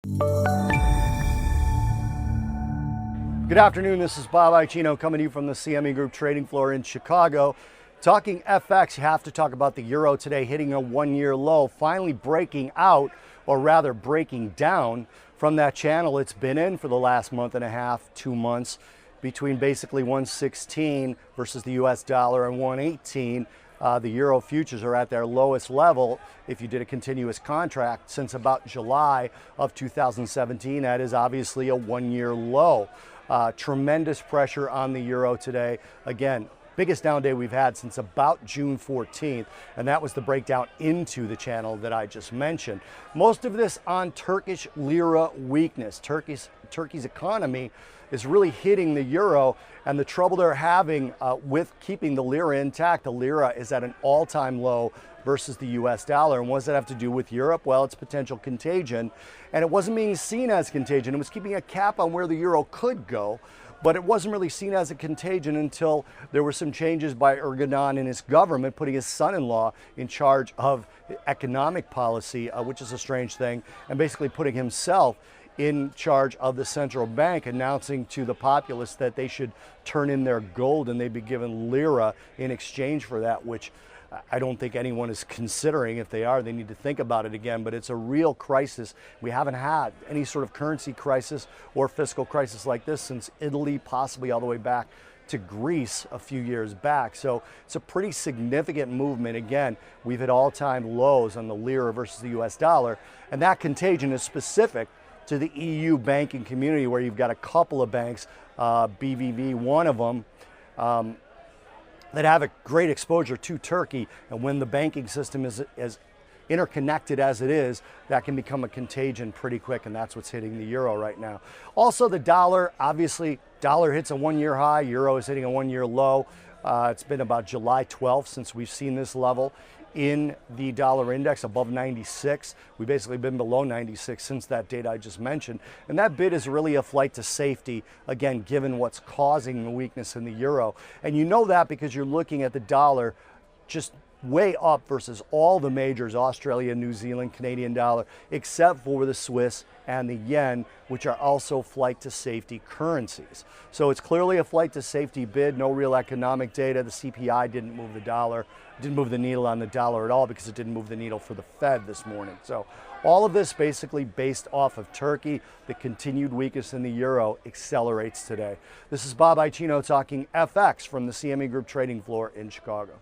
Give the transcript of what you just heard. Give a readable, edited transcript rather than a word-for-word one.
Good afternoon, this is Bob Iaccino coming to you from the CME Group trading floor in Chicago. Talking FX, you have to talk about the euro today hitting a one-year low, finally breaking out, or rather breaking down from that channel it's been in for the last month and a half, 2 months, between basically 116 versus the US dollar and 118. The euro futures are at their lowest level if you did a continuous contract since about July of 2017. That is obviously a one-year low. Tremendous pressure on the euro today. Again, biggest down day we've had since about June 14th, and that was the breakdown into the channel that I just mentioned. Most of this on Turkish Lira weakness. Turkey's economy is really hitting the euro, and the trouble they're having with keeping the lira intact. The lira is at an all-time low versus the US dollar. And what does that have to do with Europe? Well, it's potential contagion, and it wasn't being seen as contagion. It was keeping a cap on where the euro could go, but it wasn't really seen as a contagion until there were some changes by Erdogan and his government, putting his son-in-law in charge of economic policy, which is a strange thing, and basically putting himself in charge of the central bank, announcing to the populace that they should turn in their gold and they'd be given lira in exchange for that, which I don't think anyone is considering. If they are, they need to think about it again. But it's a real crisis. We haven't had any sort of currency crisis or fiscal crisis like this since Italy, possibly all the way back to Greece a few years back. So it's a pretty significant movement. Again, we've hit all-time lows on the lira versus the US dollar, and that contagion is specific to the EU banking community, where you've got a couple of banks, BVV, one of them, that have a great exposure to Turkey. And when the banking system is as interconnected as it is, that can become a contagion pretty quick, and that's what's hitting the euro right now. Also, the dollar, obviously, dollar hits a one-year high, euro is hitting a one-year low. It's been about July 12th since we've seen this level in the dollar index above 96. We've basically been below 96 since that date I just mentioned. And that bid is really a flight to safety, again, given what's causing the weakness in the euro. And you know that because you're looking at the dollar just way up versus all the majors, Australia, New Zealand, Canadian dollar, except for the Swiss and the yen, which are also flight to safety currencies. So it's clearly a flight to safety bid, no real economic data. The CPI didn't move the dollar, didn't move the needle on the dollar at all because it didn't move the needle for the Fed this morning. So all of this basically based off of Turkey. The continued weakness in the euro accelerates today. This is Bob Iaccino talking FX from the CME Group trading floor in Chicago.